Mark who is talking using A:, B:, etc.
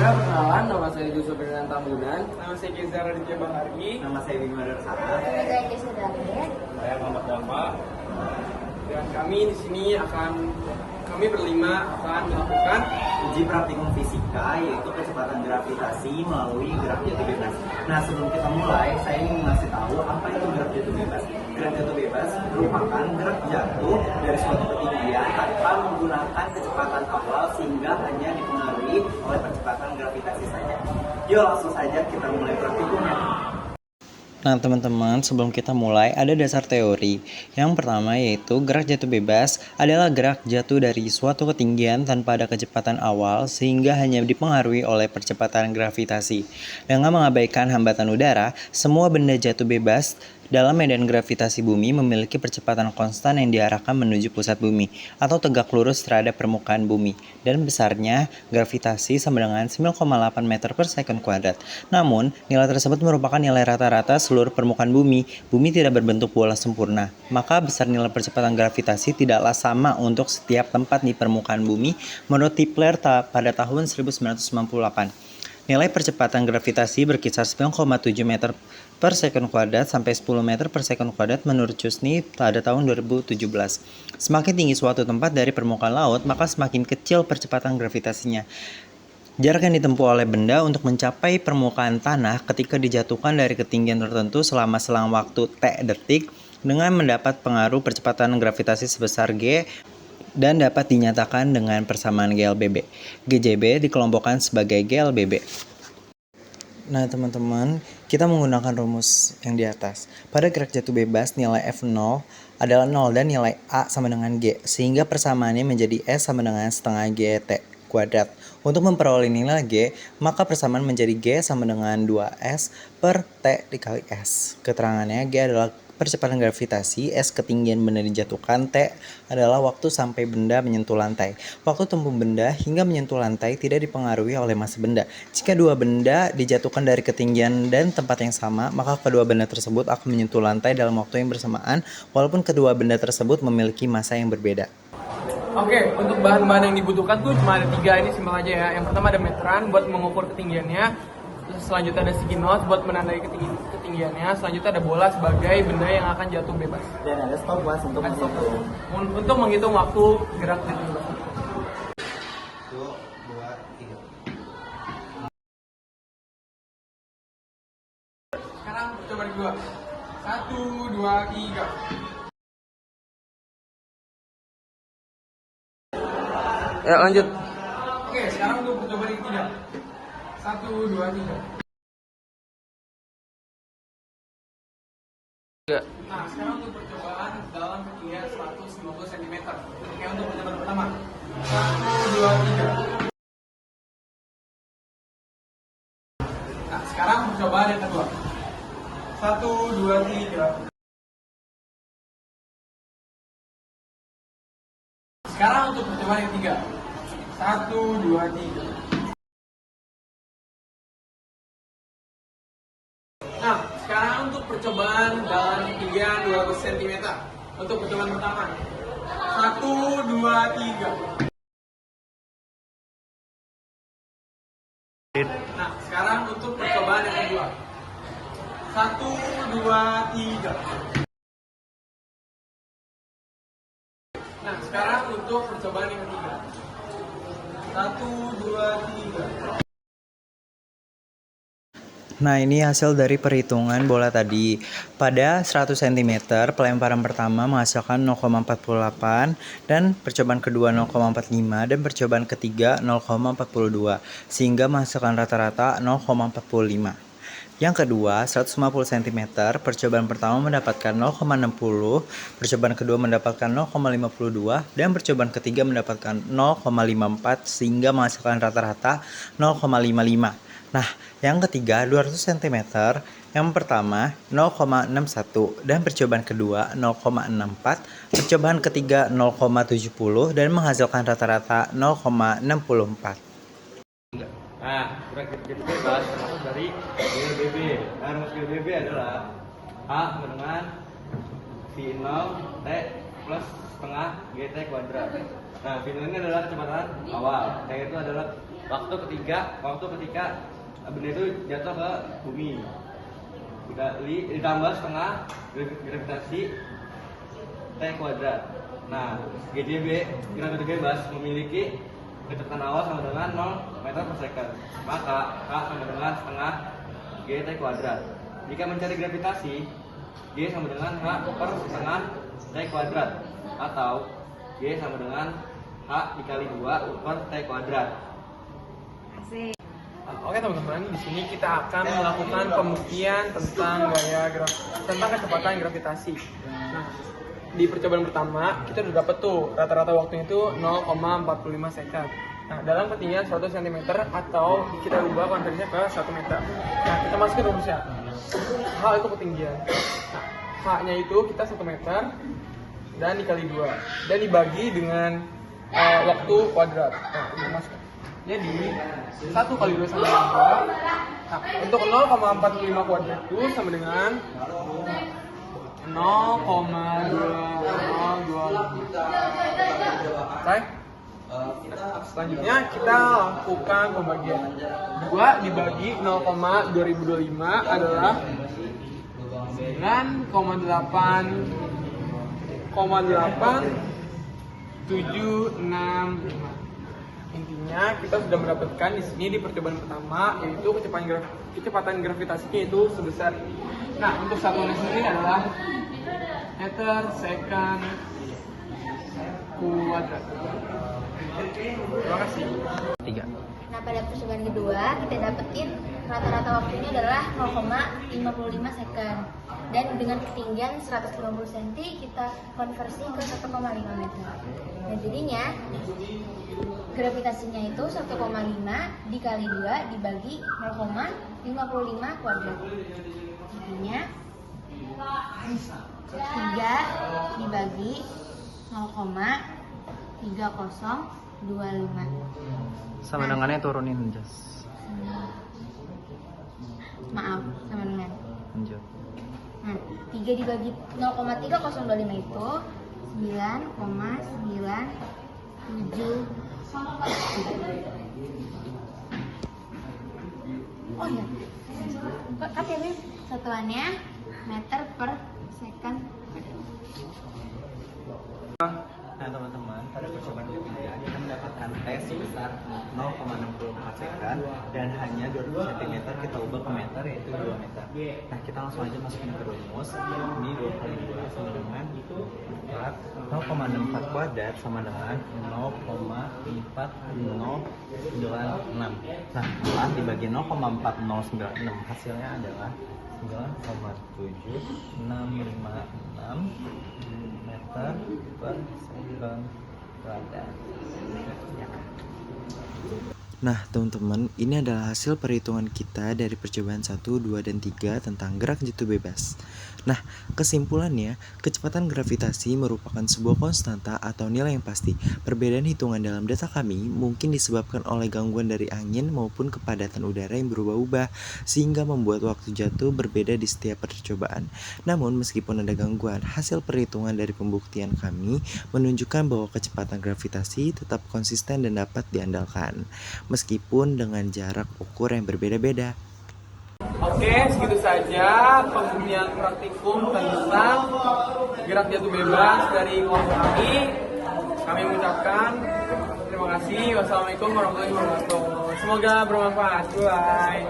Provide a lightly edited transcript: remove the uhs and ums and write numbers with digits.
A: Sebelumnya perkenalan, nama saya Yusuf Ferdinand Tambunan.
B: Nama saya Gezar Raditya Bahari.
C: Nama saya Bima Darsana.
D: Nama saya Jessica David.
B: Saya Muhammad Dava. Dan kami di sini kami berlima akan melakukan
C: Uji praktikum fisika yaitu kecepatan gravitasi melalui gerak jatuh bebas. Nah, sebelum kita mulai, saya ingin ngasih tahu apa itu gerak jatuh bebas. Gerak jatuh bebas merupakan gerak jatuh dari suatu ketinggian tanpa menggunakan kecepatan awal sehingga hanya dipengaruhi oleh percepatan gravitasi saja. Yuk langsung saja kita mulai praktikumnya.
E: Nah teman-teman, sebelum kita mulai ada dasar teori. Yang pertama yaitu gerak jatuh bebas adalah gerak jatuh dari suatu ketinggian tanpa ada kecepatan awal sehingga hanya dipengaruhi oleh percepatan gravitasi. Dengan mengabaikan hambatan udara, semua benda jatuh bebas dalam medan gravitasi bumi memiliki percepatan konstan yang diarahkan menuju pusat bumi atau tegak lurus terhadap permukaan bumi dan besarnya gravitasi sama dengan 9,8 meter per second kuadrat. Namun, nilai tersebut merupakan nilai rata-rata seluruh permukaan bumi. Bumi tidak berbentuk bola sempurna, maka besar nilai percepatan gravitasi tidaklah sama untuk setiap tempat di permukaan bumi menurut Tipler pada tahun 1998. Nilai percepatan gravitasi berkisar 9,7 meter per second kuadrat sampai 10 meter per second kuadrat menurut Chudney pada tahun 2017. Semakin tinggi suatu tempat dari permukaan laut, maka semakin kecil percepatan gravitasinya. Jarak yang ditempuh oleh benda untuk mencapai permukaan tanah ketika dijatuhkan dari ketinggian tertentu selama selang waktu T detik dengan mendapat pengaruh percepatan gravitasi sebesar G dan dapat dinyatakan dengan persamaan GLBB. GJB dikelompokkan sebagai GLBB. Nah teman-teman, kita menggunakan rumus yang di atas. Pada gerak jatuh bebas, nilai F0 adalah 0 dan nilai A sama dengan G, sehingga persamaannya menjadi S sama dengan setengah GT kuadrat. Untuk memperoleh nilai G, maka persamaan menjadi G sama dengan 2S per T dikali S. Keterangannya, G adalah percepatan gravitasi, S ketinggian benda dijatuhkan, T adalah waktu sampai benda menyentuh lantai. Waktu tempuh benda hingga menyentuh lantai tidak dipengaruhi oleh massa benda. Jika dua benda dijatuhkan dari ketinggian dan tempat yang sama, maka kedua benda tersebut akan menyentuh lantai dalam waktu yang bersamaan, walaupun kedua benda tersebut memiliki massa yang berbeda.
B: Oke, untuk bahan-bahan yang dibutuhkan tuh cuma ada 3, ini simpel aja ya. Yang pertama ada meteran buat mengukur ketinggiannya. Selanjutnya ada sticky notes buat menandai ketinggiannya. Selanjutnya ada bola sebagai benda yang akan jatuh bebas.
C: Dan ada stopwatch untuk menghitung.
B: Untuk menghitung waktu gerak jatuh bebas.
C: 2, 2, 3.
B: Sekarang coba kedua. 1, 2, 3.
A: Ya lanjut.
B: Oke, sekarang untuk percobaan yang ketiga. 1, 2, 3. Nah, sekarang untuk percobaan dalam ketinggian 150 cm. Oke, untuk percobaan pertama. 1, 2, 3. Nah, sekarang percobaan yang kedua. 1, 2, 3. Sekarang untuk percobaan yang ketiga. 1, 2, 3. Nah, sekarang untuk percobaan dalam ketinggian 200 cm. Untuk percobaan pertama. 1, 2, 3. Nah, sekarang untuk percobaan yang kedua. 1, 2, 3. Nah, sekarang untuk percobaan yang ketiga. 1, 2, 3.
E: Nah ini hasil dari perhitungan bola tadi. Pada 100 cm, pelemparan pertama menghasilkan 0,48 dan percobaan kedua 0,45 dan percobaan ketiga 0,42 sehingga menghasilkan rata-rata 0,45. Yang kedua, 150 cm, percobaan pertama mendapatkan 0,60, percobaan kedua mendapatkan 0,52, dan percobaan ketiga mendapatkan 0,54 sehingga menghasilkan rata-rata 0,55. Nah, yang ketiga 200 cm, yang pertama 0,61 dan percobaan kedua 0,64, percobaan ketiga 0,70 dan menghasilkan rata-rata 0,64.
C: Nah, gerak jatuh bebas termasuk dari GLBB. Nah, rumus GLBB adalah A dengan V0 T plus setengah GT kuadrat. Nah, V0 ini adalah kecepatan awal, T itu adalah
A: waktu ketika benda itu jatuh ke bumi. Ditambah setengah gravitasi T kuadrat. Nah, GJB, gerak jatuh bebas, memiliki kecepatan awal sama dengan 0 meter per second. Maka K sama dengan setengah GT kuadrat. Jika mencari gravitasi, G sama dengan H per setengah T kuadrat. Atau G sama dengan H dikali 2 per T kuadrat.
B: Oke teman-teman, di sini kita akan melakukan pembuktian tentang kecepatan gravitasi. Nah, di percobaan pertama kita udah dapet tuh rata-rata waktunya itu 0,45 second. Nah, dalam ketinggian 100 cm atau kita ubah konversinya ke 1 meter. Nah, kita masukin rumusnya. H itu ketinggian. Nah, H-nya itu kita 1 meter dan dikali 2 dan dibagi dengan waktu kuadrat. Nah, kita masukkan. Jadi 1 kali 2 sama dengan 2. Nah, untuk 0,45 kuadrat itu sama dengan 0,2025. Baik. Selanjutnya kita lakukan pembagian. 2 dibagi 0,2025 adalah 9,8,765. Intinya kita sudah mendapatkan di sini di percobaan pertama yaitu kecepatan gravitasinya itu sebesar ini. Nah, untuk satuannya sendiri adalah meter second kuadrat. Terima kasih.
E: 3.
D: Nah, pada percobaan kedua kita dapetin rata-rata waktunya adalah 0,55 second. Dan dengan ketinggian 150 cm kita konversi ke 1,5 meter. Dan jadinya gravitasinya itu 1,5 dikali 2 dibagi 0,55 kuadrat. Jadinya 3 dibagi 0,3025.
E: Sama dengannya turunin, Jas.
D: Maaf, sama dengan.
E: Lanjut.
D: Nah, 3 dibagi 0,3025 itu 9,97. Oh iya, katanya satuannya meter per second.
C: Nah teman-teman, pada percobaan ketiga kita mendapatkan T sebesar 0,64 second dan hanya 200 cm kita ubah ke meter yaitu 2 meter. Nah kita langsung aja masukin ke rumus. Ini 2 kali 2 sama dengan 0,64 kuadrat sama dengan 0,4096. Nah setelah dibagi 0,4096 hasilnya adalah 9,7656 meter per second kuadrat.
E: Nah, teman-teman, ini adalah hasil perhitungan kita dari percobaan 1, 2, dan 3 tentang gerak jatuh bebas. Nah, kesimpulannya, kecepatan gravitasi merupakan sebuah konstanta atau nilai yang pasti. Perbedaan hitungan dalam data kami mungkin disebabkan oleh gangguan dari angin maupun kepadatan udara yang berubah-ubah, sehingga membuat waktu jatuh berbeda di setiap percobaan. Namun, meskipun ada gangguan, hasil perhitungan dari pembuktian kami menunjukkan bahwa kecepatan gravitasi tetap konsisten dan dapat diandalkan, meskipun dengan jarak ukur yang berbeda-beda.
B: Oke, segitu saja pembuktian praktikum tentang gerak jatuh bebas dari kelompok kami. Kami mengucapkan terima kasih. Wassalamualaikum warahmatullahi wabarakatuh. Semoga bermanfaat. Bye.